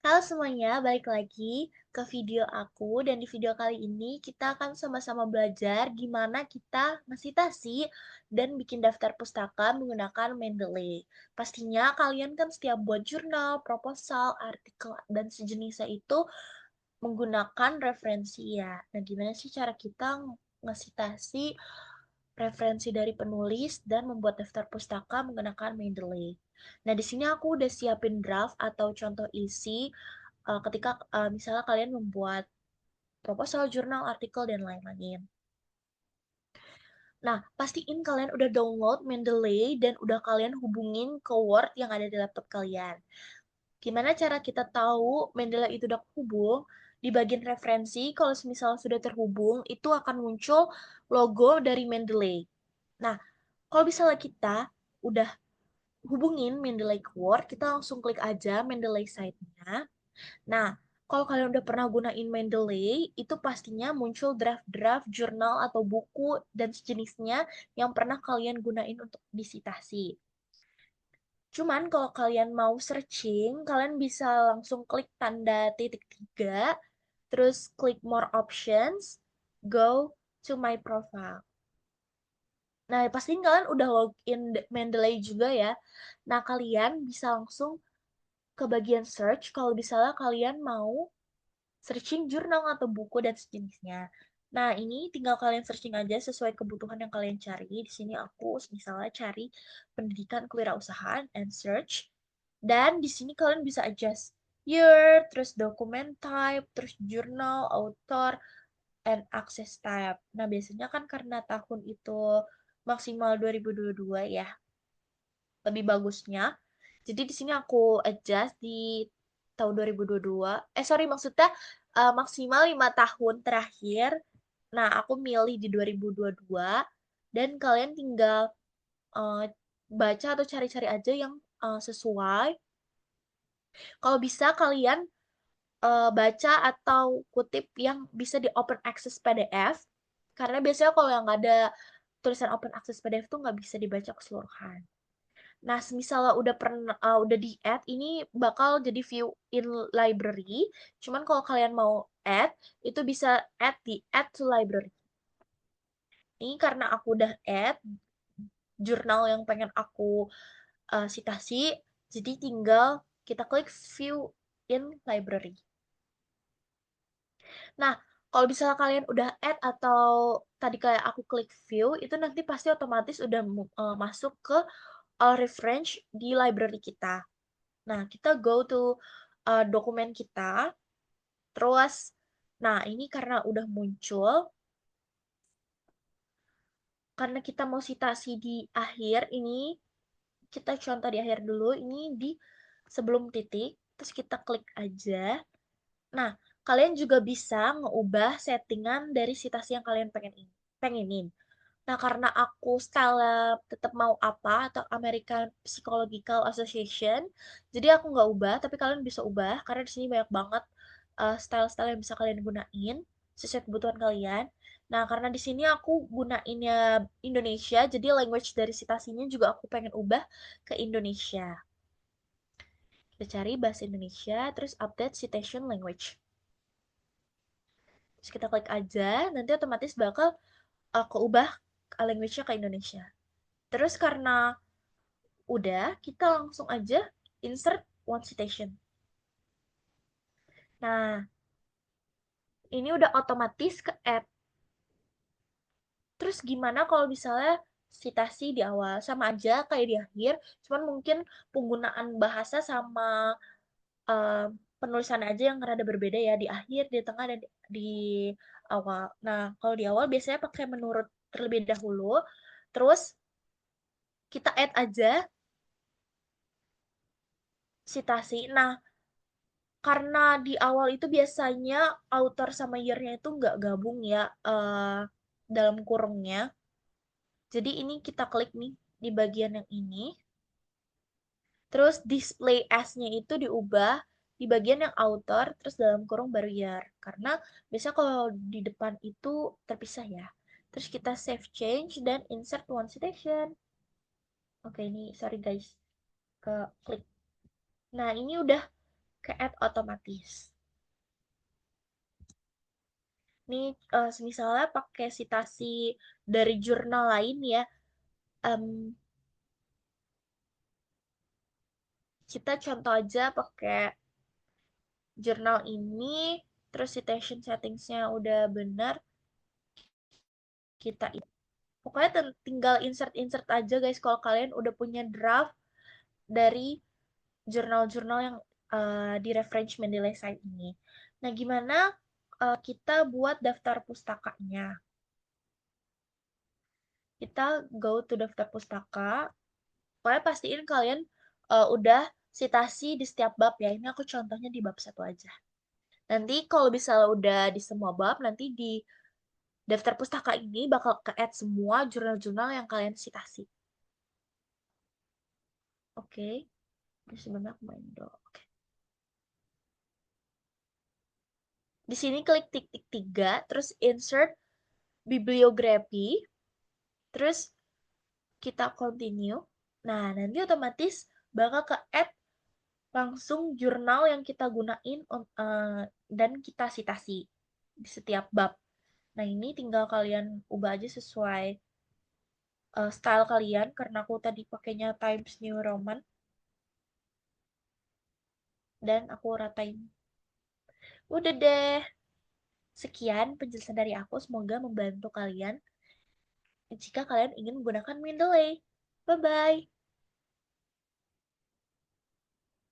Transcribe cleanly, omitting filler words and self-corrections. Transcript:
Halo semuanya, balik lagi ke video aku dan di video kali ini kita akan sama-sama belajar gimana kita ngesitasi dan bikin daftar pustaka menggunakan Mendeley. Pastinya kalian kan setiap buat jurnal, proposal, artikel, dan sejenisnya itu menggunakan referensi ya. Nah, gimana sih cara kita ngesitasi referensi dari penulis dan membuat daftar pustaka menggunakan Mendeley? Nah, di sini aku udah siapin draft atau contoh isi ketika misalnya kalian membuat proposal, jurnal, artikel, dan lain-lain. Nah, pastiin kalian udah download Mendeley dan udah kalian hubungin ke Word yang ada di laptop kalian. Gimana cara kita tahu Mendeley itu udah hubung? Di bagian referensi, kalau misalnya sudah terhubung, itu akan muncul logo dari Mendeley. Nah, kalau misalnya kita udah hubungin Mendeley ke Word, kita langsung klik aja Mendeley site-nya. Nah, kalau kalian udah pernah gunain Mendeley, itu pastinya muncul draft-draft jurnal atau buku dan sejenisnya yang pernah kalian gunain untuk disitasi. Cuman kalau kalian mau searching, kalian bisa langsung klik tanda titik tiga, terus klik more options, go to my profile. Nah, pastiin kalian udah login Mendeley juga ya. Nah, kalian bisa langsung ke bagian search kalau misalnya kalian mau searching jurnal atau buku dan sejenisnya. Nah, ini tinggal kalian searching aja sesuai kebutuhan yang kalian cari. Di sini aku misalnya cari pendidikan kewirausahaan and search. Dan di sini kalian bisa adjust year, terus document type, terus journal, author, and access type. Nah, biasanya kan karena tahun itu maksimal 2022 ya, lebih bagusnya. Jadi di sini aku adjust di tahun 2022. Sorry, maksudnya maksimal 5 tahun terakhir. Nah, aku milih di 2022 dan kalian tinggal eh, baca atau cari-cari aja yang sesuai. Kalau bisa kalian baca atau kutip yang bisa di open access PDF. Karena biasanya kalau yang nggak ada tulisan open access PDF tuh nggak bisa dibaca keseluruhan. Nah, misalnya udah pernah udah di-add, ini bakal jadi view in library. Cuman kalau kalian mau add, itu bisa add to library. Ini karena aku udah add jurnal yang pengen aku citasi, jadi tinggal kita klik view in library. Nah, kalau misalnya kalian udah add atau tadi kayak aku klik view, itu nanti pasti otomatis udah masuk ke reference di library kita. Nah, kita go to dokumen kita, terus, nah ini karena udah muncul, karena kita mau citasi di akhir, ini kita contoh di akhir dulu, ini di sebelum titik, terus kita klik aja. Nah, kalian juga bisa ngeubah settingan dari citasi yang kalian pengenin. Nah, karena aku style tetap mau apa atau American Psychological Association, jadi aku nggak ubah, tapi kalian bisa ubah karena di sini banyak banget style-style yang bisa kalian gunain sesuai kebutuhan kalian. Nah, karena di sini aku gunainnya Indonesia, jadi language dari citasinya juga aku pengen ubah ke Indonesia. Kita cari bahasa Indonesia, terus update citation language. Terus kita klik aja, nanti otomatis bakal keubah language-nya ke Indonesia. Terus karena udah, kita langsung aja insert one citation. Nah, ini udah otomatis ke add. Terus gimana kalau misalnya citasi di awal? Sama aja kayak di akhir, cuman mungkin penggunaan bahasa sama eh, penulisan aja yang rada berbeda ya di akhir, di tengah, dan di awal. Nah, kalau di awal biasanya pakai menurut terlebih dahulu, terus kita add aja citasi. Nah, karena di awal itu biasanya author sama year-nya itu nggak gabung ya dalam kurungnya. Jadi ini kita klik nih di bagian yang ini. Terus display as-nya itu diubah di bagian yang author, terus dalam kurung baru year. Karena biasanya kalau di depan itu terpisah ya. Terus kita save change dan insert one citation. Oke, ini sorry guys, ke klik. Nah, ini udah ke add otomatis. Nih, misalnya pakai citasi dari jurnal lain ya, em, kita contoh aja pakai jurnal ini, terus citation settingsnya udah benar, kita pokoknya tinggal insert-insert aja guys kalau kalian udah punya draft dari jurnal-jurnal yang di reference Mendeley site ini. Nah, gimana kita buat daftar pustakanya? Kita go to daftar pustaka. Pokoknya pastiin kalian udah citasi di setiap bab ya. Ini aku contohnya di bab satu aja. Nanti kalau misalnya udah di semua bab, nanti di daftar pustaka ini bakal ke-add semua jurnal-jurnal yang kalian citasi. Oke, ini sebenarnya aku main dulu. Oke. Di sini klik tik-tik 3, terus insert bibliografi, terus kita continue. Nah, nanti otomatis bakal ke-add langsung jurnal yang kita gunain dan kita citasi di setiap bab. Nah, ini tinggal kalian ubah aja sesuai style kalian, karena aku tadi pakainya Times New Roman. Dan aku ratain. Udah deh. Sekian penjelasan dari aku, semoga membantu kalian jika kalian ingin menggunakan Mendeley. Bye-bye.